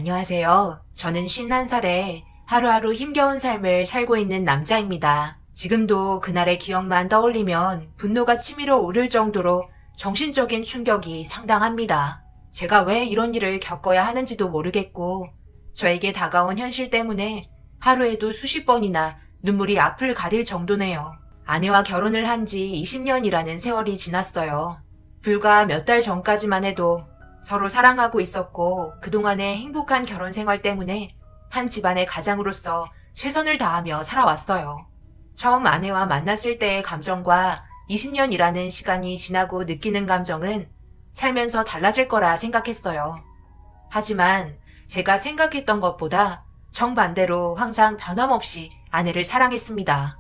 안녕하세요. 저는 51살에 하루하루 힘겨운 삶을 살고 있는 남자입니다. 지금도 그날의 기억만 떠올리면 분노가 치밀어 오를 정도로 정신적인 충격이 상당합니다. 제가 왜 이런 일을 겪어야 하는지도 모르겠고 저에게 다가온 현실 때문에 하루에도 수십 번이나 눈물이 앞을 가릴 정도네요. 아내와 결혼을 한 지 20년이라는 세월이 지났어요. 불과 몇 달 전까지만 해도 서로 사랑하고 있었고 그동안의 행복한 결혼 생활 때문에 한 집안의 가장으로서 최선을 다하며 살아왔어요. 처음 아내와 만났을 때의 감정과 20년이라는 시간이 지나고 느끼는 감정은 살면서 달라질 거라 생각했어요. 하지만 제가 생각했던 것보다 정반대로 항상 변함없이 아내를 사랑했습니다.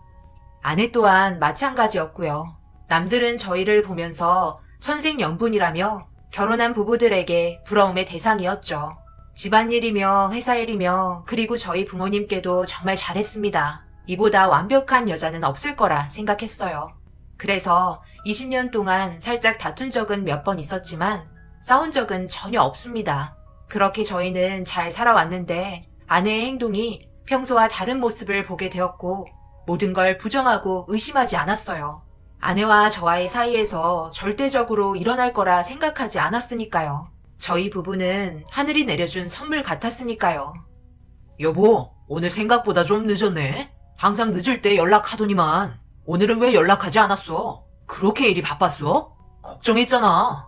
아내 또한 마찬가지였고요. 남들은 저희를 보면서 천생연분이라며 결혼한 부부들에게 부러움의 대상이었죠. 집안일이며 회사일이며 그리고 저희 부모님께도 정말 잘했습니다. 이보다 완벽한 여자는 없을 거라 생각했어요. 그래서 20년 동안 살짝 다툰 적은 몇 번 있었지만 싸운 적은 전혀 없습니다. 그렇게 저희는 잘 살아왔는데 아내의 행동이 평소와 다른 모습을 보게 되었고 모든 걸 부정하고 의심하지 않았어요. 아내와 저와의 사이에서 절대적으로 일어날 거라 생각하지 않았으니까요. 저희 부부는 하늘이 내려준 선물 같았으니까요. 여보, 오늘 생각보다 좀 늦었네. 항상 늦을 때 연락하더니만 오늘은 왜 연락하지 않았어? 그렇게 일이 바빴어? 걱정했잖아.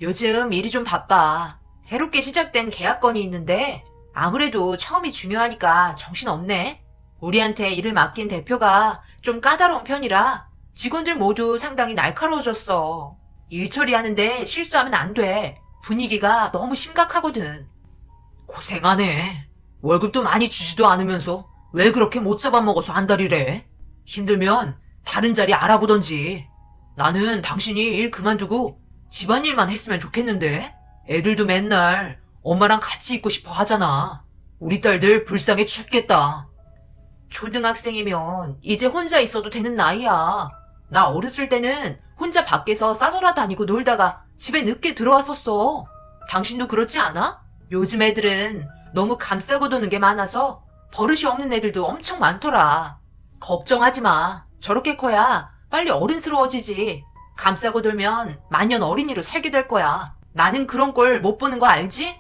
요즘 일이 좀 바빠. 새롭게 시작된 계약건이 있는데 아무래도 처음이 중요하니까 정신없네. 우리한테 일을 맡긴 대표가 좀 까다로운 편이라 직원들 모두 상당히 날카로워졌어. 일 처리하는데 실수하면 안 돼. 분위기가 너무 심각하거든. 고생하네. 월급도 많이 주지도 않으면서 왜 그렇게 못 잡아먹어서 안달이래? 힘들면 다른 자리 알아보던지. 나는 당신이 일 그만두고 집안일만 했으면 좋겠는데. 애들도 맨날 엄마랑 같이 있고 싶어 하잖아. 우리 딸들 불쌍해 죽겠다. 초등학생이면 이제 혼자 있어도 되는 나이야. 나 어렸을 때는 혼자 밖에서 싸돌아다니고 놀다가 집에 늦게 들어왔었어. 당신도 그렇지 않아? 요즘 애들은 너무 감싸고 도는 게 많아서 버릇이 없는 애들도 엄청 많더라. 걱정하지 마. 저렇게 커야 빨리 어른스러워지지. 감싸고 돌면 만년 어린이로 살게 될 거야. 나는 그런 꼴 못 보는 거 알지?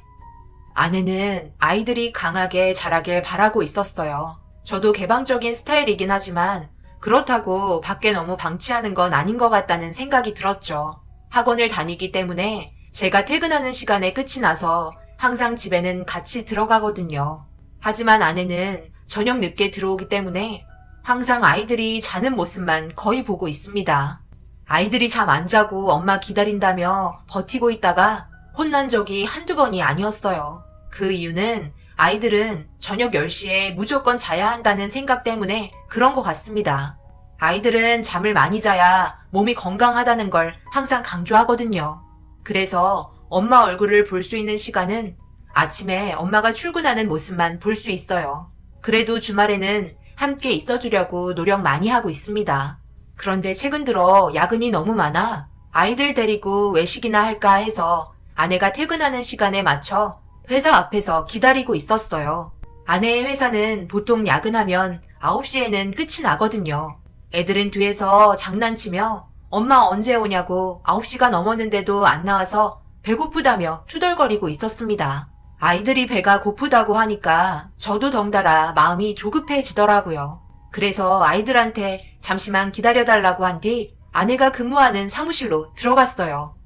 아내는 아이들이 강하게 자라길 바라고 있었어요. 저도 개방적인 스타일이긴 하지만 그렇다고 밖에 너무 방치하는 건 아닌 것 같다는 생각이 들었죠. 학원을 다니기 때문에 제가 퇴근하는 시간에 끝이 나서 항상 집에는 같이 들어가거든요. 하지만 아내는 저녁 늦게 들어오기 때문에 항상 아이들이 자는 모습만 거의 보고 있습니다. 아이들이 잠 안 자고 엄마 기다린다며 버티고 있다가 혼난 적이 한두 번이 아니었어요. 그 이유는 아이들은 저녁 10시에 무조건 자야 한다는 생각 때문에 그런 것 같습니다. 아이들은 잠을 많이 자야 몸이 건강하다는 걸 항상 강조하거든요. 그래서 엄마 얼굴을 볼 수 있는 시간은 아침에 엄마가 출근하는 모습만 볼 수 있어요. 그래도 주말에는 함께 있어주려고 노력 많이 하고 있습니다. 그런데 최근 들어 야근이 너무 많아 아이들 데리고 외식이나 할까 해서 아내가 퇴근하는 시간에 맞춰 회사 앞에서 기다리고 있었어요. 아내의 회사는 보통 야근하면 9시에는 끝이 나거든요. 애들은 뒤에서 장난치며 엄마 언제 오냐고 9시가 넘었는데도 안 나와서 배고프다며 투덜거리고 있었습니다. 아이들이 배가 고프다고 하니까 저도 덩달아 마음이 조급해지더라고요. 그래서 아이들한테 잠시만 기다려달라고 한 뒤 아내가 근무하는 사무실로 들어갔어요.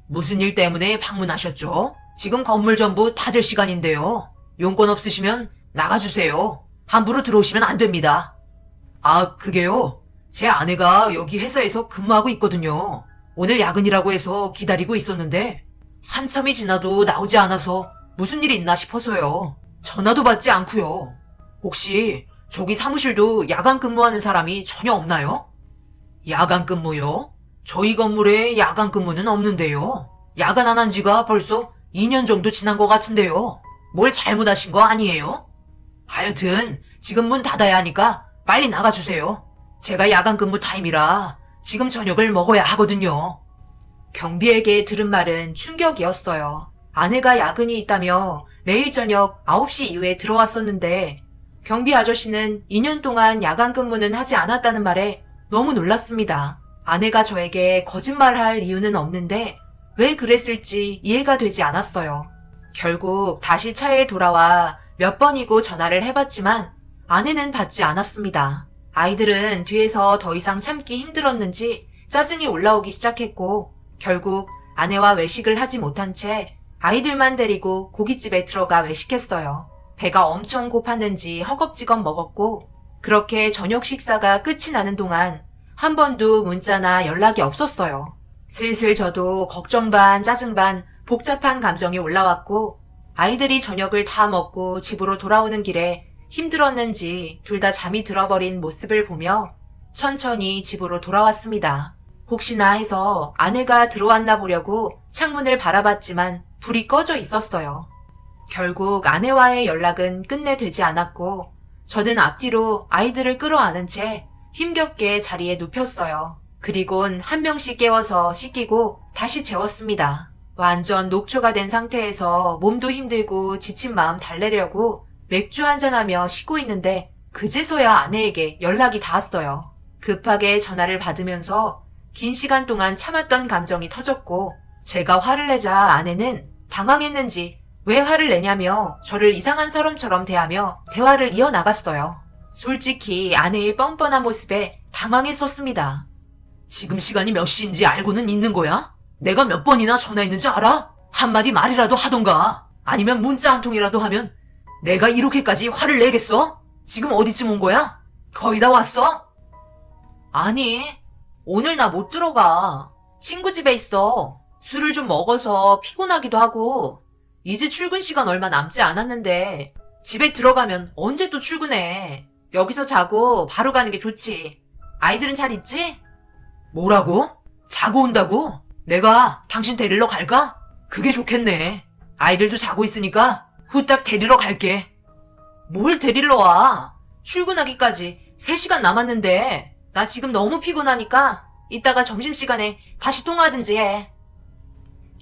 무슨 일 때문에 방문하셨죠? 지금 건물 전부 닫을 시간인데요. 용건 없으시면 나가주세요. 함부로 들어오시면 안 됩니다. 아, 그게요. 제 아내가 여기 회사에서 근무하고 있거든요. 오늘 야근이라고 해서 기다리고 있었는데 한참이 지나도 나오지 않아서 무슨 일이 있나 싶어서요. 전화도 받지 않고요. 혹시 저기 사무실도 야간 근무하는 사람이 전혀 없나요? 야간 근무요? 저희 건물에 야간 근무는 없는데요. 야간 안 한 지가 벌써 2년 정도 지난 것 같은데요. 뭘 잘못하신 거 아니에요? 하여튼 지금 문 닫아야 하니까 빨리 나가주세요. 제가 야간 근무 타임이라 지금 저녁을 먹어야 하거든요. 경비에게 들은 말은 충격이었어요. 아내가 야근이 있다며 매일 저녁 9시 이후에 들어왔었는데 경비 아저씨는 2년 동안 야간 근무는 하지 않았다는 말에 너무 놀랐습니다. 아내가 저에게 거짓말할 이유는 없는데 왜 그랬을지 이해가 되지 않았어요. 결국 다시 차에 돌아와 몇 번이고 전화를 해봤지만 아내는 받지 않았습니다. 아이들은 뒤에서 더 이상 참기 힘들었는지 짜증이 올라오기 시작했고 결국 아내와 외식을 하지 못한 채 아이들만 데리고 고깃집에 들어가 외식했어요. 배가 엄청 고팠는지 허겁지겁 먹었고 그렇게 저녁 식사가 끝이 나는 동안 한 번도 문자나 연락이 없었어요. 슬슬 저도 걱정 반 짜증 반 복잡한 감정이 올라왔고 아이들이 저녁을 다 먹고 집으로 돌아오는 길에 힘들었는지 둘 다 잠이 들어버린 모습을 보며 천천히 집으로 돌아왔습니다. 혹시나 해서 아내가 들어왔나 보려고 창문을 바라봤지만 불이 꺼져 있었어요. 결국 아내와의 연락은 끝내 되지 않았고 저는 앞뒤로 아이들을 끌어안은 채 힘겹게 자리에 눕혔어요. 그리곤 한 명씩 깨워서 씻기고 다시 재웠습니다. 완전 녹초가 된 상태에서 몸도 힘들고 지친 마음 달래려고 맥주 한잔하며 쉬고 있는데 그제서야 아내에게 연락이 닿았어요. 급하게 전화를 받으면서 긴 시간 동안 참았던 감정이 터졌고 제가 화를 내자 아내는 당황했는지 왜 화를 내냐며 저를 이상한 사람처럼 대하며 대화를 이어나갔어요. 솔직히 아내의 뻔뻔한 모습에 당황했었습니다. 지금 시간이 몇 시인지 알고는 있는 거야? 내가 몇 번이나 전화했는지 알아? 한마디 말이라도 하던가. 아니면 문자 한 통이라도 하면 내가 이렇게까지 화를 내겠어? 지금 어디쯤 온 거야? 거의 다 왔어? 아니, 오늘 나 못 들어가. 친구 집에 있어. 술을 좀 먹어서 피곤하기도 하고 이제 출근 시간 얼마 남지 않았는데 집에 들어가면 언제 또 출근해. 여기서 자고 바로 가는 게 좋지. 아이들은 잘 있지? 뭐라고? 자고 온다고? 내가 당신 데리러 갈까? 그게 좋겠네. 아이들도 자고 있으니까 후딱 데리러 갈게. 뭘 데리러 와? 출근하기까지 3시간 남았는데 나 지금 너무 피곤하니까 이따가 점심시간에 다시 통화하든지 해.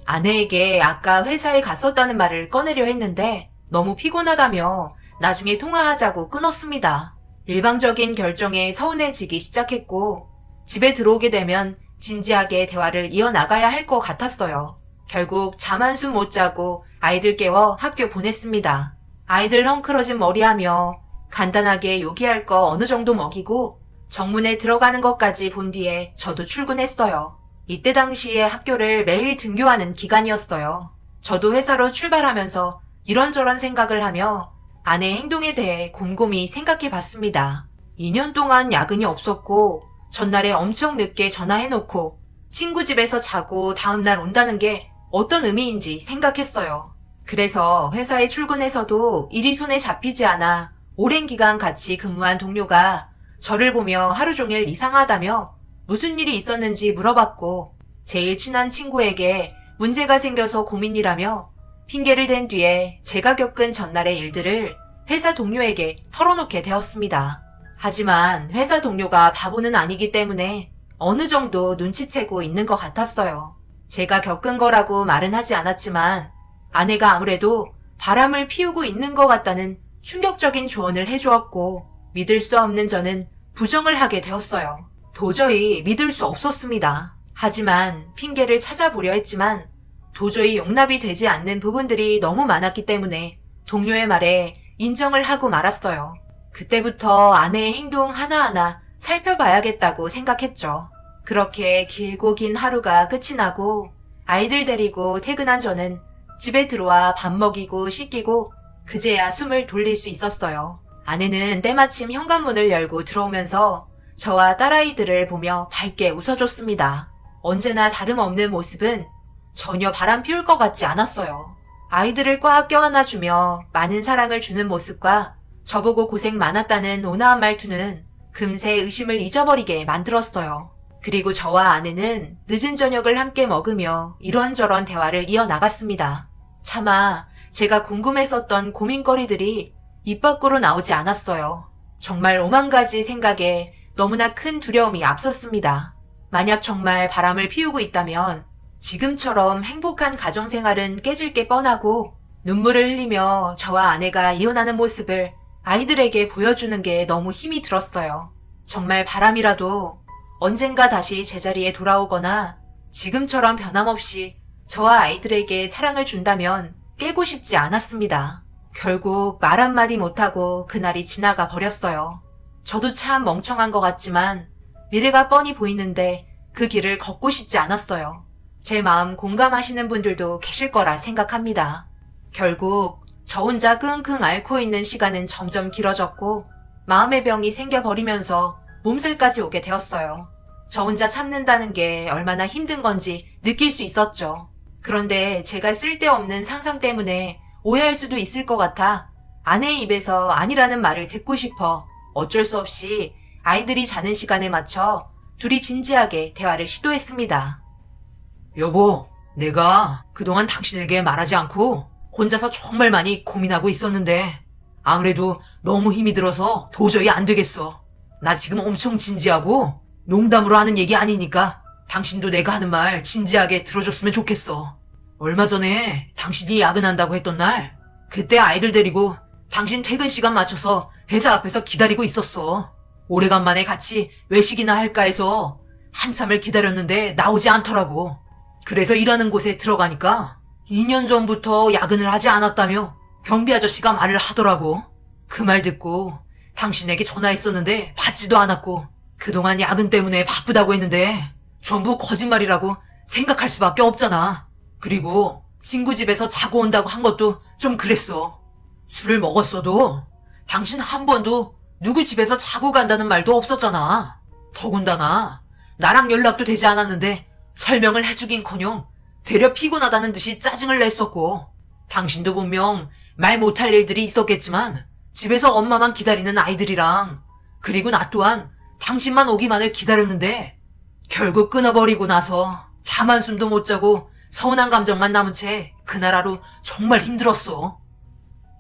아내에게 아까 회사에 갔었다는 말을 꺼내려 했는데 너무 피곤하다며 나중에 통화하자고 끊었습니다. 일방적인 결정에 서운해지기 시작했고 집에 들어오게 되면 진지하게 대화를 이어나가야 할 것 같았어요. 결국 잠 한숨 못 자고 아이들 깨워 학교 보냈습니다. 아이들 헝클어진 머리하며 간단하게 요기할 거 어느 정도 먹이고 정문에 들어가는 것까지 본 뒤에 저도 출근했어요. 이때 당시에 학교를 매일 등교하는 기간이었어요. 저도 회사로 출발하면서 이런저런 생각을 하며 아내의 행동에 대해 곰곰이 생각해 봤습니다. 2년 동안 야근이 없었고 전날에 엄청 늦게 전화해놓고 친구 집에서 자고 다음날 온다는 게 어떤 의미인지 생각했어요. 그래서 회사에 출근해서도 일이 손에 잡히지 않아 오랜 기간 같이 근무한 동료가 저를 보며 하루 종일 이상하다며 무슨 일이 있었는지 물어봤고 제일 친한 친구에게 문제가 생겨서 고민이라며 핑계를 댄 뒤에 제가 겪은 전날의 일들을 회사 동료에게 털어놓게 되었습니다. 하지만 회사 동료가 바보는 아니기 때문에 어느 정도 눈치채고 있는 것 같았어요. 제가 겪은 거라고 말은 하지 않았지만 아내가 아무래도 바람을 피우고 있는 것 같다는 충격적인 조언을 해주었고 믿을 수 없는 저는 부정을 하게 되었어요. 도저히 믿을 수 없었습니다. 하지만 핑계를 찾아보려 했지만 도저히 용납이 되지 않는 부분들이 너무 많았기 때문에 동료의 말에 인정을 하고 말았어요. 그때부터 아내의 행동 하나하나 살펴봐야겠다고 생각했죠. 그렇게 길고 긴 하루가 끝이 나고 아이들 데리고 퇴근한 저는 집에 들어와 밥 먹이고 씻기고 그제야 숨을 돌릴 수 있었어요. 아내는 때마침 현관문을 열고 들어오면서 저와 딸아이들을 보며 밝게 웃어줬습니다. 언제나 다름없는 모습은 전혀 바람 피울 것 같지 않았어요. 아이들을 꽉 껴안아주며 많은 사랑을 주는 모습과 저보고 고생 많았다는 온화한 말투는 금세 의심을 잊어버리게 만들었어요. 그리고 저와 아내는 늦은 저녁을 함께 먹으며 이런저런 대화를 이어나갔습니다. 차마 제가 궁금했었던 고민거리들이 입 밖으로 나오지 않았어요. 정말 오만 가지 생각에 너무나 큰 두려움이 앞섰습니다. 만약 정말 바람을 피우고 있다면 지금처럼 행복한 가정생활은 깨질 게 뻔하고 눈물을 흘리며 저와 아내가 이혼하는 모습을 아이들에게 보여주는 게 너무 힘이 들었어요. 정말 바람이라도 언젠가 다시 제자리에 돌아오거나 지금처럼 변함없이 저와 아이들에게 사랑을 준다면 깨고 싶지 않았습니다. 결국 말 한마디 못하고 그날이 지나가 버렸어요. 저도 참 멍청한 것 같지만 미래가 뻔히 보이는데 그 길을 걷고 싶지 않았어요. 제 마음 공감하시는 분들도 계실 거라 생각합니다. 결국 저 혼자 끙끙 앓고 있는 시간은 점점 길어졌고 마음의 병이 생겨버리면서 몸살까지 오게 되었어요. 저 혼자 참는다는 게 얼마나 힘든 건지 느낄 수 있었죠. 그런데 제가 쓸데없는 상상 때문에 오해할 수도 있을 것 같아 아내의 입에서 아니라는 말을 듣고 싶어 어쩔 수 없이 아이들이 자는 시간에 맞춰 둘이 진지하게 대화를 시도했습니다. 여보, 내가 그동안 당신에게 말하지 않고 혼자서 정말 많이 고민하고 있었는데 아무래도 너무 힘이 들어서 도저히 안 되겠어. 나 지금 엄청 진지하고 농담으로 하는 얘기 아니니까 당신도 내가 하는 말 진지하게 들어줬으면 좋겠어. 얼마 전에 당신이 야근한다고 했던 날 그때 아이들 데리고 당신 퇴근 시간 맞춰서 회사 앞에서 기다리고 있었어. 오래간만에 같이 외식이나 할까 해서 한참을 기다렸는데 나오지 않더라고. 그래서 일하는 곳에 들어가니까 2년 전부터 야근을 하지 않았다며 경비 아저씨가 말을 하더라고. 그 말 듣고 당신에게 전화했었는데 받지도 않았고 그동안 야근 때문에 바쁘다고 했는데 전부 거짓말이라고 생각할 수밖에 없잖아. 그리고 친구 집에서 자고 온다고 한 것도 좀 그랬어. 술을 먹었어도 당신 한 번도 누구 집에서 자고 간다는 말도 없었잖아. 더군다나 나랑 연락도 되지 않았는데 설명을 해주긴커녕 되려 피곤하다는 듯이 짜증을 냈었고 당신도 분명 말 못할 일들이 있었겠지만 집에서 엄마만 기다리는 아이들이랑 그리고 나 또한 당신만 오기만을 기다렸는데 결국 끊어버리고 나서 잠 한숨도 못 자고 서운한 감정만 남은 채 그날 하루 정말 힘들었어.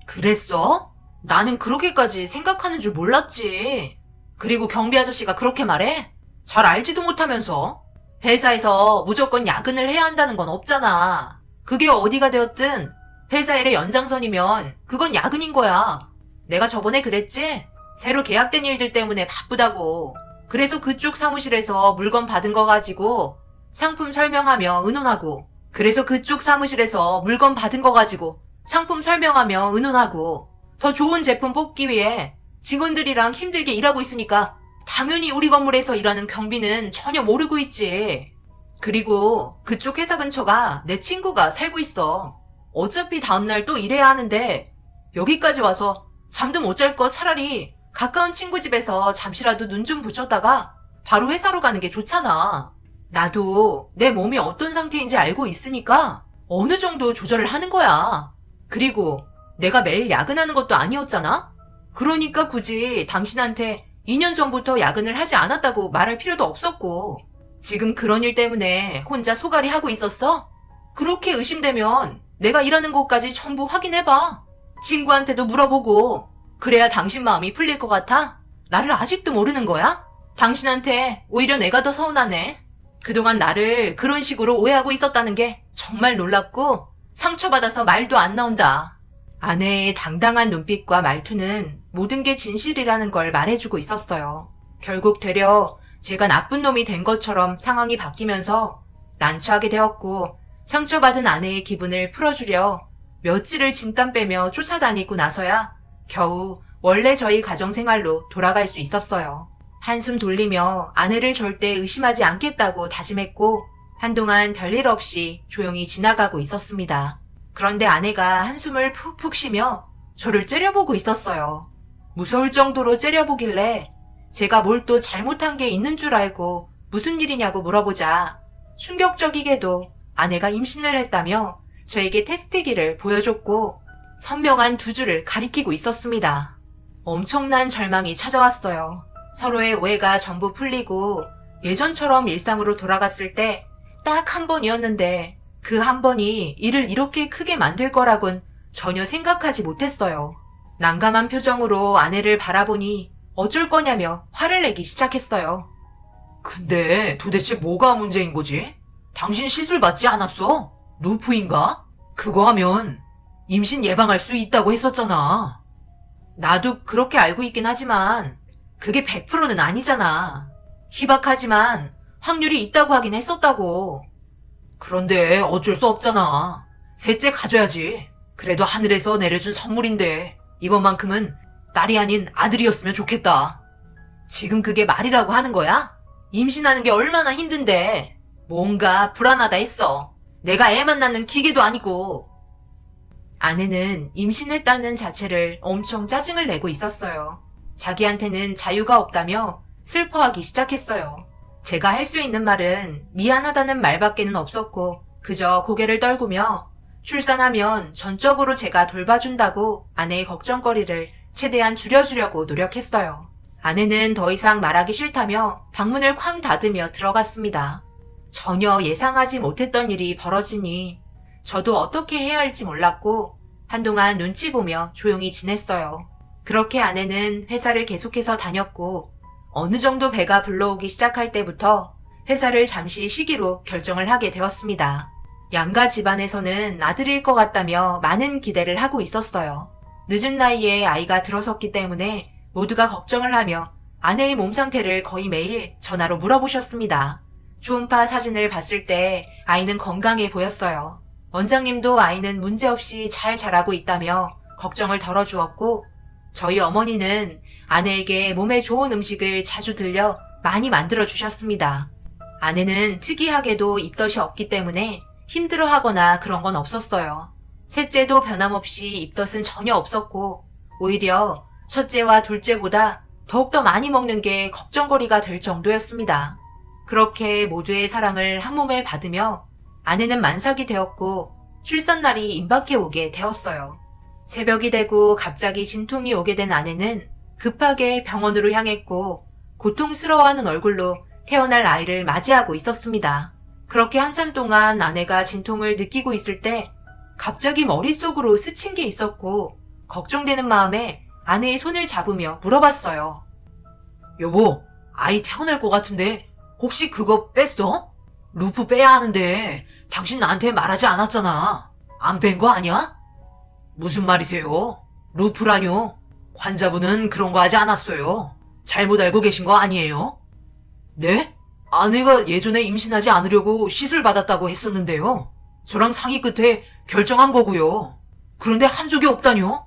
그랬어? 나는 그렇게까지 생각하는 줄 몰랐지. 그리고 경비 아저씨가 그렇게 말해? 잘 알지도 못하면서. 회사에서 무조건 야근을 해야 한다는 건 없잖아. 그게 어디가 되었든 회사 일의 연장선이면 그건 야근인 거야. 내가 저번에 그랬지? 새로 계약된 일들 때문에 바쁘다고. 그래서 그쪽 사무실에서 물건 받은 거 가지고 상품 설명하며 의논하고 그래서 그쪽 사무실에서 물건 받은 거 가지고 상품 설명하며 의논하고 더 좋은 제품 뽑기 위해 직원들이랑 힘들게 일하고 있으니까 당연히 우리 건물에서 일하는 경비는 전혀 모르고 있지. 그리고 그쪽 회사 근처가 내 친구가 살고 있어. 어차피 다음날 또 일해야 하는데 여기까지 와서 잠도 못 잘 거 차라리 가까운 친구 집에서 잠시라도 눈 좀 붙였다가 바로 회사로 가는 게 좋잖아. 나도 내 몸이 어떤 상태인지 알고 있으니까 어느 정도 조절을 하는 거야. 그리고 내가 매일 야근하는 것도 아니었잖아? 그러니까 굳이 당신한테 2년 전부터 야근을 하지 않았다고 말할 필요도 없었고 지금 그런 일 때문에 혼자 소갈이 하고 있었어? 그렇게 의심되면 내가 일하는 곳까지 전부 확인해봐. 친구한테도 물어보고 그래야 당신 마음이 풀릴 것 같아? 나를 아직도 모르는 거야? 당신한테 오히려 내가 더 서운하네. 그동안 나를 그런 식으로 오해하고 있었다는 게 정말 놀랍고 상처받아서 말도 안 나온다. 아내의 당당한 눈빛과 말투는 모든 게 진실이라는 걸 말해주고 있었어요. 결국 되려 제가 나쁜 놈이 된 것처럼 상황이 바뀌면서 난처하게 되었고 상처받은 아내의 기분을 풀어주려 며칠을 진땀 빼며 쫓아다니고 나서야 겨우 원래 저희 가정생활로 돌아갈 수 있었어요. 한숨 돌리며 아내를 절대 의심하지 않겠다고 다짐했고 한동안 별일 없이 조용히 지나가고 있었습니다. 그런데 아내가 한숨을 푹푹 쉬며 저를 째려보고 있었어요. 무서울 정도로 째려보길래 제가 뭘 또 잘못한 게 있는 줄 알고 무슨 일이냐고 물어보자 충격적이게도 아내가 임신을 했다며 저에게 테스트기를 보여줬고 선명한 두 줄을 가리키고 있었습니다. 엄청난 절망이 찾아왔어요. 서로의 오해가 전부 풀리고 예전처럼 일상으로 돌아갔을 때 딱 한 번이었는데 그 한 번이 일을 이렇게 크게 만들 거라곤 전혀 생각하지 못했어요. 난감한 표정으로 아내를 바라보니 어쩔 거냐며 화를 내기 시작했어요. 근데 도대체 뭐가 문제인 거지? 당신 시술 받지 않았어? 루프인가? 그거 하면 임신 예방할 수 있다고 했었잖아. 나도 그렇게 알고 있긴 하지만 그게 100%는 아니잖아. 희박하지만 확률이 있다고 하긴 했었다고. 그런데 어쩔 수 없잖아. 셋째 가져야지. 그래도 하늘에서 내려준 선물인데 이번만큼은 딸이 아닌 아들이었으면 좋겠다. 지금 그게 말이라고 하는 거야? 임신하는 게 얼마나 힘든데. 뭔가 불안하다 했어. 내가 애만 낳는 기계도 아니고. 아내는 임신했다는 자체를 엄청 짜증을 내고 있었어요. 자기한테는 자유가 없다며 슬퍼하기 시작했어요. 제가 할 수 있는 말은 미안하다는 말밖에는 없었고 그저 고개를 떨구며 출산하면 전적으로 제가 돌봐준다고 아내의 걱정거리를 최대한 줄여주려고 노력했어요. 아내는 더 이상 말하기 싫다며 방문을 쾅 닫으며 들어갔습니다. 전혀 예상하지 못했던 일이 벌어지니 저도 어떻게 해야 할지 몰랐고 한동안 눈치 보며 조용히 지냈어요. 그렇게 아내는 회사를 계속해서 다녔고 어느 정도 배가 불러오기 시작할 때부터 회사를 잠시 쉬기로 결정을 하게 되었습니다. 양가 집안에서는 아들일 것 같다며 많은 기대를 하고 있었어요. 늦은 나이에 아이가 들어섰기 때문에 모두가 걱정을 하며 아내의 몸 상태를 거의 매일 전화로 물어보셨습니다. 초음파 사진을 봤을 때 아이는 건강해 보였어요. 원장님도 아이는 문제없이 잘 자라고 있다며 걱정을 덜어주었고 저희 어머니는 아내에게 몸에 좋은 음식을 자주 들려 많이 만들어 주셨습니다. 아내는 특이하게도 입덧이 없기 때문에 힘들어하거나 그런 건 없었어요. 셋째도 변함없이 입덧은 전혀 없었고 오히려 첫째와 둘째보다 더욱더 많이 먹는 게 걱정거리가 될 정도였습니다. 그렇게 모두의 사랑을 한 몸에 받으며 아내는 만삭이 되었고 출산날이 임박해 오게 되었어요. 새벽이 되고 갑자기 진통이 오게 된 아내는 급하게 병원으로 향했고 고통스러워하는 얼굴로 태어날 아이를 맞이하고 있었습니다. 그렇게 한참 동안 아내가 진통을 느끼고 있을 때 갑자기 머릿속으로 스친 게 있었고 걱정되는 마음에 아내의 손을 잡으며 물어봤어요. 여보, 아이 태어날 것 같은데 혹시 그거 뺐어? 루프 빼야 하는데 당신 나한테 말하지 않았잖아. 안 뺀 거 아니야? 무슨 말이세요? 루프라뇨? 환자분은 그런 거 하지 않았어요. 잘못 알고 계신 거 아니에요? 네? 아내가 예전에 임신하지 않으려고 시술 받았다고 했었는데요. 저랑 상의 끝에 결정한 거고요. 그런데 한 적이 없다뇨?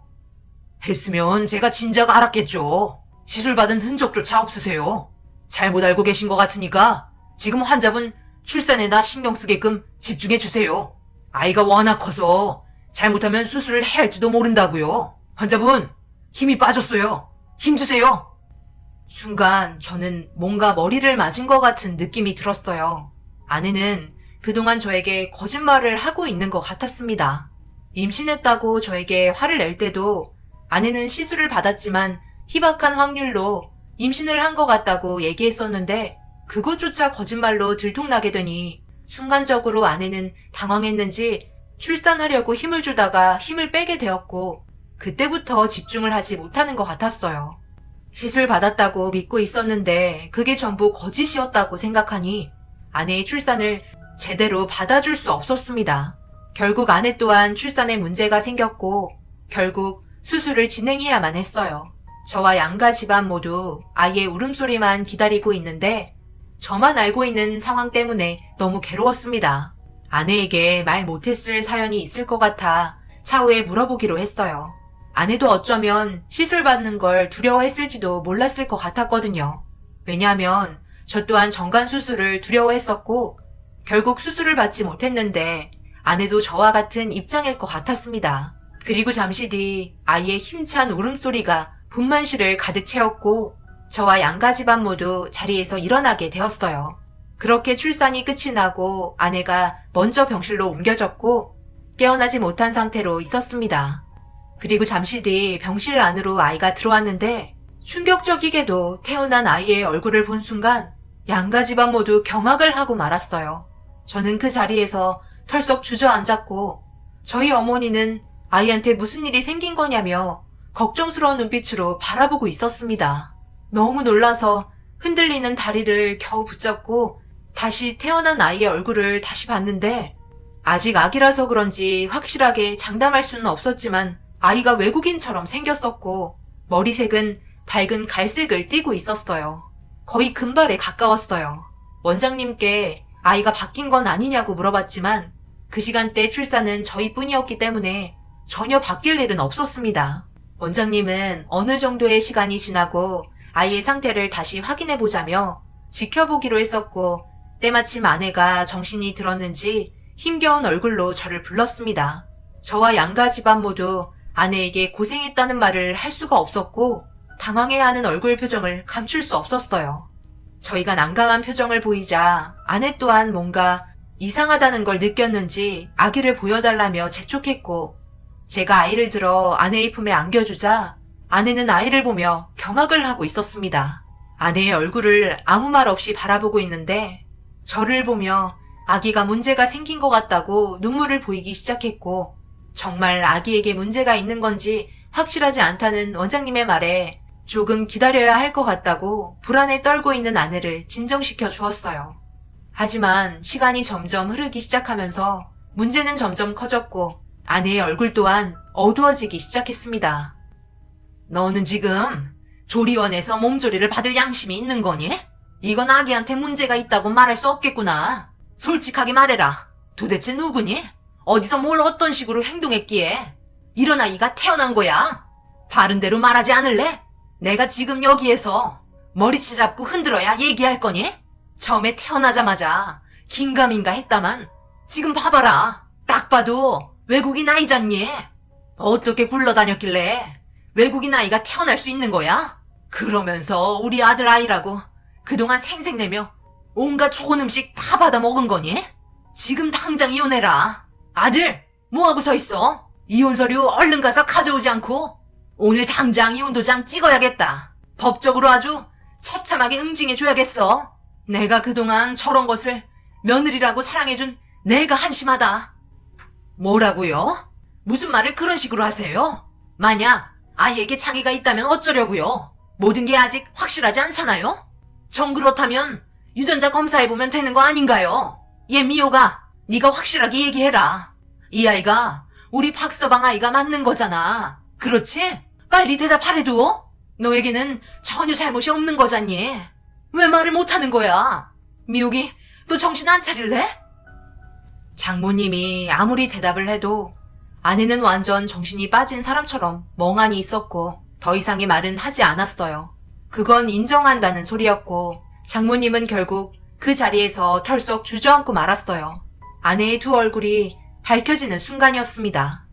했으면 제가 진작 알았겠죠. 시술 받은 흔적조차 없으세요. 잘못 알고 계신 것 같으니까 지금 환자분 출산에나 신경 쓰게끔 집중해 주세요. 아이가 워낙 커서 잘못하면 수술을 해야 할지도 모른다고요. 환자분, 힘이 빠졌어요. 힘 주세요. 순간 저는 뭔가 머리를 맞은 것 같은 느낌이 들었어요. 아내는 그동안 저에게 거짓말을 하고 있는 것 같았습니다. 임신했다고 저에게 화를 낼 때도 아내는 시술을 받았지만 희박한 확률로 임신을 한 것 같다고 얘기했었는데 그것조차 거짓말로 들통나게 되니 순간적으로 아내는 당황했는지 출산하려고 힘을 주다가 힘을 빼게 되었고 그때부터 집중을 하지 못하는 것 같았어요. 시술 받았다고 믿고 있었는데 그게 전부 거짓이었다고 생각하니 아내의 출산을 제대로 받아줄 수 없었습니다. 결국 아내 또한 출산에 문제가 생겼고 결국 수술을 진행해야만 했어요. 저와 양가 집안 모두 아이의 울음소리만 기다리고 있는데 저만 알고 있는 상황 때문에 너무 괴로웠습니다. 아내에게 말 못했을 사연이 있을 것 같아 차후에 물어보기로 했어요. 아내도 어쩌면 시술 받는 걸 두려워했을지도 몰랐을 것 같았거든요. 왜냐하면 저 또한 정관 수술을 두려워했었고 결국 수술을 받지 못했는데 아내도 저와 같은 입장일 것 같았습니다. 그리고 잠시 뒤 아이의 힘찬 울음소리가 분만실을 가득 채웠고 저와 양가 집안 모두 자리에서 일어나게 되었어요. 그렇게 출산이 끝이 나고 아내가 먼저 병실로 옮겨졌고 깨어나지 못한 상태로 있었습니다. 그리고 잠시 뒤 병실 안으로 아이가 들어왔는데 충격적이게도 태어난 아이의 얼굴을 본 순간 양가 집안 모두 경악을 하고 말았어요. 저는 그 자리에서 털썩 주저앉았고 저희 어머니는 아이한테 무슨 일이 생긴 거냐며 걱정스러운 눈빛으로 바라보고 있었습니다. 너무 놀라서 흔들리는 다리를 겨우 붙잡고 다시 태어난 아이의 얼굴을 다시 봤는데 아직 아기라서 그런지 확실하게 장담할 수는 없었지만 아이가 외국인처럼 생겼었고 머리색은 밝은 갈색을 띠고 있었어요. 거의 금발에 가까웠어요. 원장님께 아이가 바뀐 건 아니냐고 물어봤지만 그 시간대 출산은 저희뿐이었기 때문에 전혀 바뀔 일은 없었습니다. 원장님은 어느 정도의 시간이 지나고 아이의 상태를 다시 확인해보자며 지켜보기로 했었고 때마침 아내가 정신이 들었는지 힘겨운 얼굴로 저를 불렀습니다. 저와 양가 집안 모두 아내에게 고생했다는 말을 할 수가 없었고 당황해하는 얼굴 표정을 감출 수 없었어요. 저희가 난감한 표정을 보이자 아내 또한 뭔가 이상하다는 걸 느꼈는지 아기를 보여달라며 재촉했고 제가 아이를 들어 아내의 품에 안겨주자 아내는 아이를 보며 경악을 하고 있었습니다. 아내의 얼굴을 아무 말 없이 바라보고 있는데 저를 보며 아기가 문제가 생긴 것 같다고 눈물을 보이기 시작했고 정말 아기에게 문제가 있는 건지 확실하지 않다는 원장님의 말에 조금 기다려야 할 것 같다고 불안에 떨고 있는 아내를 진정시켜 주었어요. 하지만 시간이 점점 흐르기 시작하면서 문제는 점점 커졌고 아내의 얼굴 또한 어두워지기 시작했습니다. 너는 지금 조리원에서 몸조리를 받을 양심이 있는 거니? 이건 아기한테 문제가 있다고 말할 수 없겠구나. 솔직하게 말해라. 도대체 누구니? 어디서 뭘 어떤 식으로 행동했기에 이런 아이가 태어난 거야? 바른 대로 말하지 않을래? 내가 지금 여기에서 머리채 잡고 흔들어야 얘기할 거니? 처음에 태어나자마자 긴가민가 했다만 지금 봐봐라. 딱 봐도 외국인 아이잖니? 어떻게 굴러다녔길래 외국인 아이가 태어날 수 있는 거야? 그러면서 우리 아들 아이라고 그동안 생색내며 온갖 좋은 음식 다 받아 먹은 거니? 지금 당장 이혼해라. 아들, 뭐하고 서 있어? 이혼 서류 얼른 가서 가져오지 않고 오늘 당장 이혼 도장 찍어야겠다. 법적으로 아주 처참하게 응징해줘야겠어. 내가 그동안 저런 것을 며느리라고 사랑해준 내가 한심하다. 뭐라고요? 무슨 말을 그런 식으로 하세요? 만약 아이에게 장애가 있다면 어쩌려고요? 모든 게 아직 확실하지 않잖아요? 정 그렇다면 유전자 검사해보면 되는 거 아닌가요? 얘 미호가 네가 확실하게 얘기해라. 이 아이가 우리 박서방 아이가 맞는 거잖아. 그렇지? 빨리 대답하래도. 너에게는 전혀 잘못이 없는 거잖니. 왜 말을 못하는 거야? 미옥이 너 정신 안 차릴래? 장모님이 아무리 대답을 해도 아내는 완전 정신이 빠진 사람처럼 멍하니 있었고 더 이상의 말은 하지 않았어요. 그건 인정한다는 소리였고 장모님은 결국 그 자리에서 털썩 주저앉고 말았어요. 아내의 두 얼굴이 밝혀지는 순간이었습니다.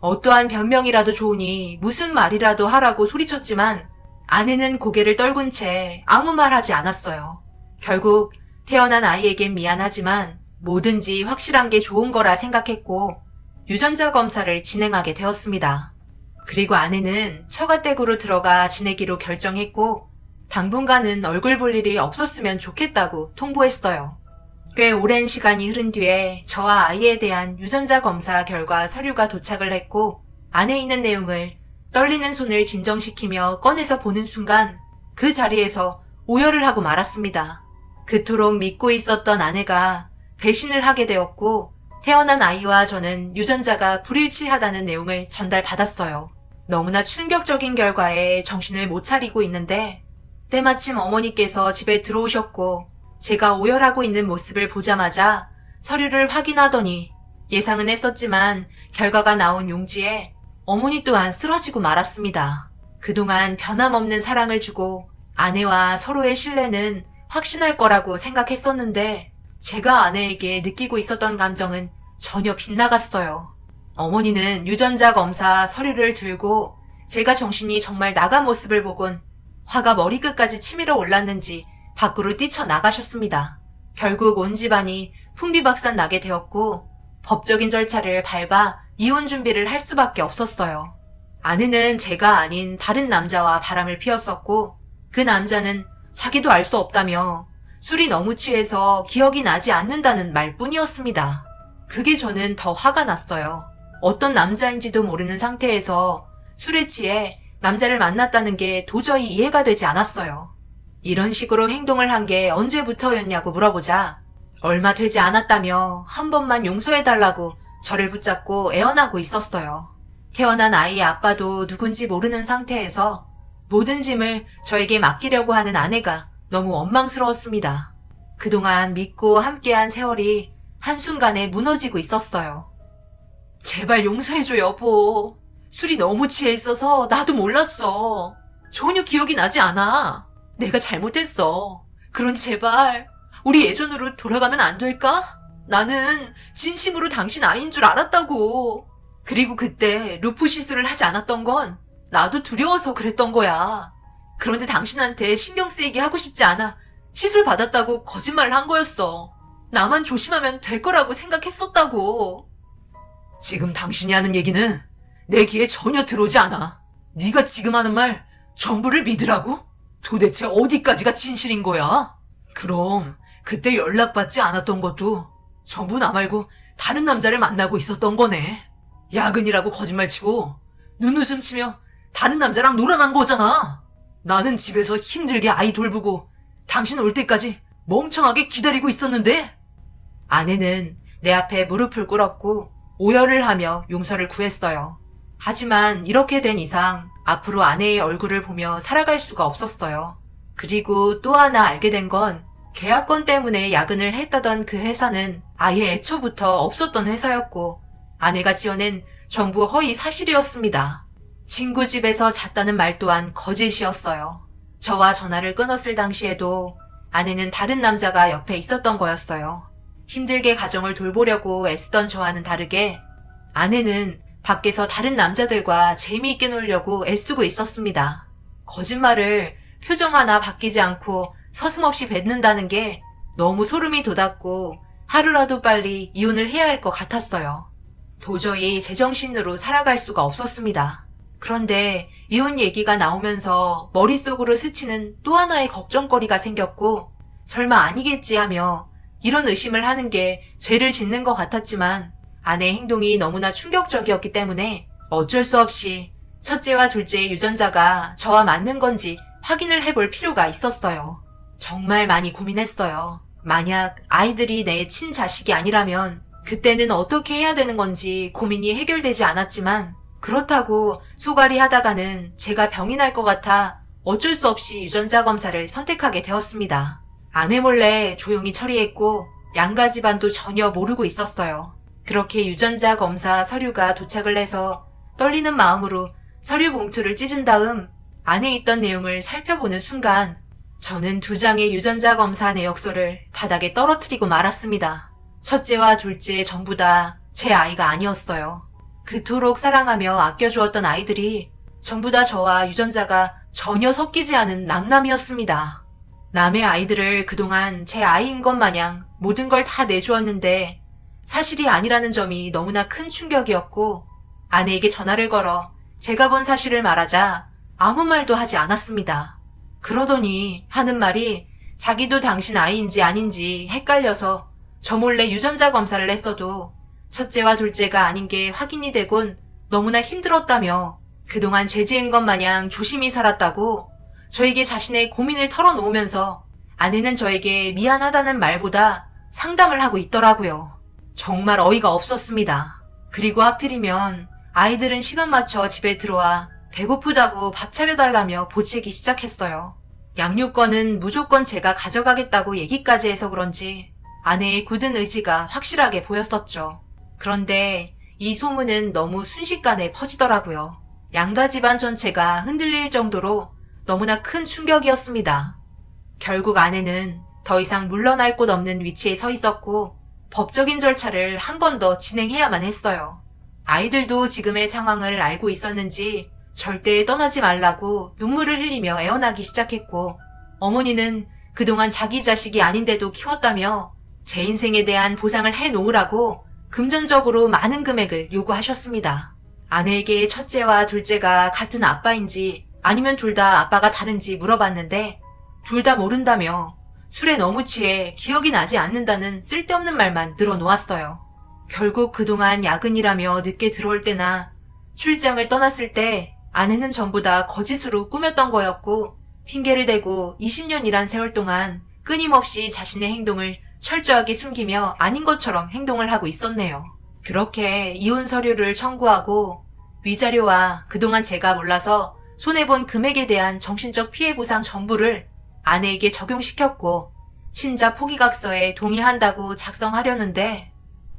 어떠한 변명이라도 좋으니 무슨 말이라도 하라고 소리쳤지만 아내는 고개를 떨군 채 아무 말 하지 않았어요. 결국 태어난 아이에겐 미안하지만 뭐든지 확실한 게 좋은 거라 생각했고 유전자 검사를 진행하게 되었습니다. 그리고 아내는 처가댁으로 들어가 지내기로 결정했고 당분간은 얼굴 볼 일이 없었으면 좋겠다고 통보했어요. 꽤 오랜 시간이 흐른 뒤에 저와 아이에 대한 유전자 검사 결과 서류가 도착을 했고 안에 있는 내용을 떨리는 손을 진정시키며 꺼내서 보는 순간 그 자리에서 오열을 하고 말았습니다. 그토록 믿고 있었던 아내가 배신을 하게 되었고 태어난 아이와 저는 유전자가 불일치하다는 내용을 전달받았어요. 너무나 충격적인 결과에 정신을 못 차리고 있는데 때마침 어머니께서 집에 들어오셨고 제가 오열하고 있는 모습을 보자마자 서류를 확인하더니 예상은 했었지만 결과가 나온 용지에 어머니 또한 쓰러지고 말았습니다. 그동안 변함없는 사랑을 주고 아내와 서로의 신뢰는 확신할 거라고 생각했었는데 제가 아내에게 느끼고 있었던 감정은 전혀 빗나갔어요. 어머니는 유전자 검사 서류를 들고 제가 정신이 정말 나간 모습을 보곤 화가 머리끝까지 치밀어 올랐는지 밖으로 뛰쳐나가셨습니다. 결국 온 집안이 풍비박산 나게 되었고 법적인 절차를 밟아 이혼 준비를 할 수밖에 없었어요. 아내는 제가 아닌 다른 남자와 바람을 피웠었고 그 남자는 자기도 알 수 없다며 술이 너무 취해서 기억이 나지 않는다는 말뿐이었습니다. 그게 저는 더 화가 났어요. 어떤 남자인지도 모르는 상태에서 술에 취해 남자를 만났다는 게 도저히 이해가 되지 않았어요. 이런 식으로 행동을 한 게 언제부터였냐고 물어보자 얼마 되지 않았다며 한 번만 용서해달라고 저를 붙잡고 애원하고 있었어요. 태어난 아이의 아빠도 누군지 모르는 상태에서 모든 짐을 저에게 맡기려고 하는 아내가 너무 원망스러웠습니다. 그동안 믿고 함께한 세월이 한순간에 무너지고 있었어요. 제발 용서해줘, 여보. 술이 너무 취해 있어서 나도 몰랐어. 전혀 기억이 나지 않아. 내가 잘못했어. 그러니 제발 우리 예전으로 돌아가면 안 될까? 나는 진심으로 당신 아이인 줄 알았다고. 그리고 그때 루프 시술을 하지 않았던 건 나도 두려워서 그랬던 거야. 그런데 당신한테 신경 쓰이게 하고 싶지 않아 시술 받았다고 거짓말을 한 거였어. 나만 조심하면 될 거라고 생각했었다고. 지금 당신이 하는 얘기는 내 귀에 전혀 들어오지 않아. 네가 지금 하는 말 전부를 믿으라고? 도대체 어디까지가 진실인 거야? 그럼 그때 연락받지 않았던 것도 전부 나 말고 다른 남자를 만나고 있었던 거네. 야근이라고 거짓말치고 눈웃음 치며 다른 남자랑 놀아난 거잖아. 나는 집에서 힘들게 아이 돌보고 당신 올 때까지 멍청하게 기다리고 있었는데. 아내는 내 앞에 무릎을 꿇었고 오열을 하며 용서를 구했어요. 하지만 이렇게 된 이상 앞으로 아내의 얼굴을 보며 살아갈 수가 없었어요. 그리고 또 하나 알게 된 건 계약권 때문에 야근을 했다던 그 회사는 아예 애초부터 없었던 회사였고 아내가 지어낸 전부 허위 사실이었습니다. 친구 집에서 잤다는 말 또한 거짓이었어요. 저와 전화를 끊었을 당시에도 아내는 다른 남자가 옆에 있었던 거였어요. 힘들게 가정을 돌보려고 애쓰던 저와는 다르게 아내는 밖에서 다른 남자들과 재미있게 놀려고 애쓰고 있었습니다. 거짓말을 표정 하나 바뀌지 않고 서슴없이 뱉는다는 게 너무 소름이 돋았고 하루라도 빨리 이혼을 해야 할 것 같았어요. 도저히 제정신으로 살아갈 수가 없었습니다. 그런데 이혼 얘기가 나오면서 머릿속으로 스치는 또 하나의 걱정거리가 생겼고 설마 아니겠지 하며 이런 의심을 하는 게 죄를 짓는 것 같았지만 아내의 행동이 너무나 충격적이었기 때문에 어쩔 수 없이 첫째와 둘째의 유전자가 저와 맞는 건지 확인을 해볼 필요가 있었어요. 정말 많이 고민했어요. 만약 아이들이 내 친자식이 아니라면 그때는 어떻게 해야 되는 건지 고민이 해결되지 않았지만 그렇다고 소갈이 하다가는 제가 병이 날 것 같아 어쩔 수 없이 유전자 검사를 선택하게 되었습니다. 아내 몰래 조용히 처리했고 양가 집안도 전혀 모르고 있었어요. 그렇게 유전자 검사 서류가 도착을 해서 떨리는 마음으로 서류 봉투를 찢은 다음 안에 있던 내용을 살펴보는 순간 저는 2장의 유전자 검사 내역서를 바닥에 떨어뜨리고 말았습니다. 첫째와 둘째 전부 다 제 아이가 아니었어요. 그토록 사랑하며 아껴주었던 아이들이 전부 다 저와 유전자가 전혀 섞이지 않은 남남이었습니다. 남의 아이들을 그동안 제 아이인 것 마냥 모든 걸 다 내주었는데 사실이 아니라는 점이 너무나 큰 충격이었고 아내에게 전화를 걸어 제가 본 사실을 말하자 아무 말도 하지 않았습니다. 그러더니 하는 말이 자기도 당신 아이인지 아닌지 헷갈려서 저 몰래 유전자 검사를 했어도 첫째와 둘째가 아닌 게 확인이 되곤 너무나 힘들었다며 그동안 죄 지은 것 마냥 조심히 살았다고 저에게 자신의 고민을 털어놓으면서 아내는 저에게 미안하다는 말보다 상담을 하고 있더라고요. 정말 어이가 없었습니다. 그리고 하필이면 아이들은 시간 맞춰 집에 들어와 배고프다고 밥 차려달라며 보채기 시작했어요. 양육권은 무조건 제가 가져가겠다고 얘기까지 해서 그런지 아내의 굳은 의지가 확실하게 보였었죠. 그런데 이 소문은 너무 순식간에 퍼지더라고요. 양가 집안 전체가 흔들릴 정도로 너무나 큰 충격이었습니다. 결국 아내는 더 이상 물러날 곳 없는 위치에 서 있었고 법적인 절차를 한 번 더 진행해야만 했어요. 아이들도 지금의 상황을 알고 있었는지 절대 떠나지 말라고 눈물을 흘리며 애원하기 시작했고 어머니는 그동안 자기 자식이 아닌데도 키웠다며 제 인생에 대한 보상을 해놓으라고 금전적으로 많은 금액을 요구하셨습니다. 아내에게 첫째와 둘째가 같은 아빠인지 아니면 둘 다 아빠가 다른지 물어봤는데 둘 다 모른다며 술에 너무 취해 기억이 나지 않는다는 쓸데없는 말만 늘어놓았어요. 결국 그동안 야근이라며 늦게 들어올 때나 출장을 떠났을 때 아내는 전부 다 거짓으로 꾸몄던 거였고 핑계를 대고 20년 일한 세월 동안 끊임없이 자신의 행동을 철저하게 숨기며 아닌 것처럼 행동을 하고 있었네요. 그렇게 이혼 서류를 청구하고 위자료와 그동안 제가 몰라서 손해본 금액에 대한 정신적 피해 보상 전부를 아내에게 적용시켰고 신자 포기각서에 동의한다고 작성하려는데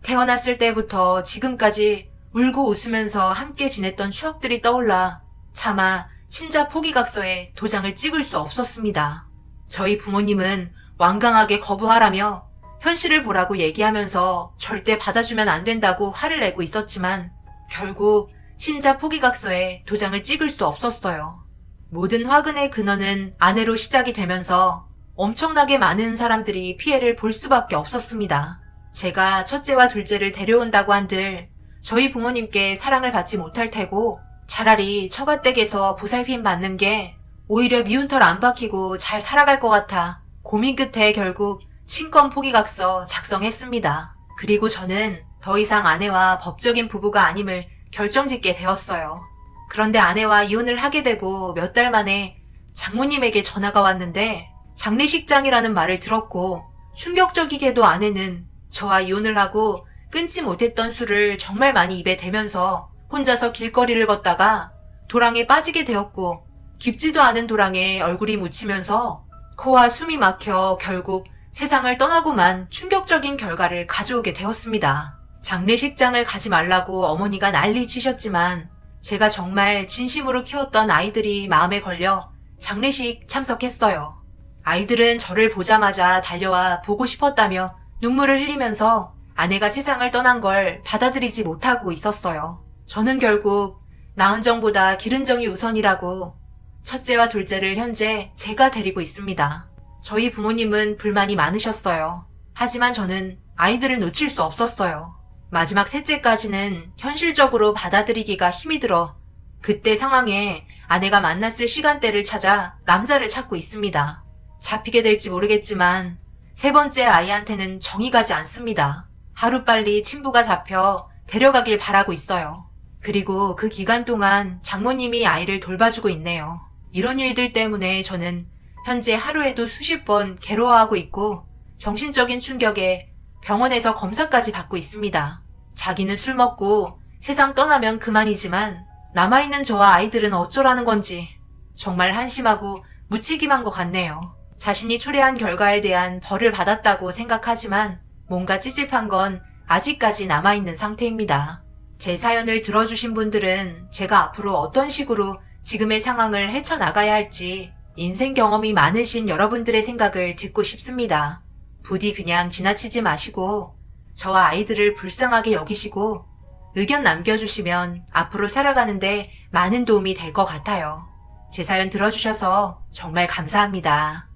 태어났을 때부터 지금까지 울고 웃으면서 함께 지냈던 추억들이 떠올라 차마 신자 포기각서에 도장을 찍을 수 없었습니다. 저희 부모님은 완강하게 거부하라며 현실을 보라고 얘기하면서 절대 받아주면 안 된다고 화를 내고 있었지만 결국 신자 포기각서에 도장을 찍을 수 없었어요. 모든 화근의 근원은 아내로 시작이 되면서 엄청나게 많은 사람들이 피해를 볼 수밖에 없었습니다. 제가 첫째와 둘째를 데려온다고 한들 저희 부모님께 사랑을 받지 못할 테고 차라리 처가댁에서 보살핌 받는 게 오히려 미운 털 안 박히고 잘 살아갈 것 같아 고민 끝에 결국 친권 포기각서 작성했습니다. 그리고 저는 더 이상 아내와 법적인 부부가 아님을 결정짓게 되었어요. 그런데 아내와 이혼을 하게 되고 몇 달 만에 장모님에게 전화가 왔는데 장례식장이라는 말을 들었고 충격적이게도 아내는 저와 이혼을 하고 끊지 못했던 술을 정말 많이 입에 대면서 혼자서 길거리를 걷다가 도랑에 빠지게 되었고 깊지도 않은 도랑에 얼굴이 묻히면서 코와 숨이 막혀 결국 세상을 떠나고만 충격적인 결과를 가져오게 되었습니다. 장례식장을 가지 말라고 어머니가 난리 치셨지만 제가 정말 진심으로 키웠던 아이들이 마음에 걸려 장례식 참석했어요. 아이들은 저를 보자마자 달려와 보고 싶었다며 눈물을 흘리면서 아내가 세상을 떠난 걸 받아들이지 못하고 있었어요. 저는 결국 나은정보다 기른정이 우선이라고 첫째와 둘째를 현재 제가 데리고 있습니다. 저희 부모님은 불만이 많으셨어요. 하지만 저는 아이들을 놓칠 수 없었어요. 마지막 셋째까지는 현실적으로 받아들이기가 힘이 들어 그때 상황에 아내가 만났을 시간대를 찾아 남자를 찾고 있습니다. 잡히게 될지 모르겠지만 세 번째 아이한테는 정이 가지 않습니다. 하루빨리 친부가 잡혀 데려가길 바라고 있어요. 그리고 그 기간 동안 장모님이 아이를 돌봐주고 있네요. 이런 일들 때문에 저는 현재 하루에도 수십 번 괴로워하고 있고 정신적인 충격에 병원에서 검사까지 받고 있습니다. 자기는 술 먹고 세상 떠나면 그만이지만 남아있는 저와 아이들은 어쩌라는 건지 정말 한심하고 무책임한 것 같네요. 자신이 초래한 결과에 대한 벌을 받았다고 생각하지만 뭔가 찝찝한 건 아직까지 남아있는 상태입니다. 제 사연을 들어주신 분들은 제가 앞으로 어떤 식으로 지금의 상황을 헤쳐나가야 할지 인생 경험이 많으신 여러분들의 생각을 듣고 싶습니다. 부디 그냥 지나치지 마시고 저와 아이들을 불쌍하게 여기시고 의견 남겨주시면 앞으로 살아가는데 많은 도움이 될 것 같아요. 제 사연 들어주셔서 정말 감사합니다.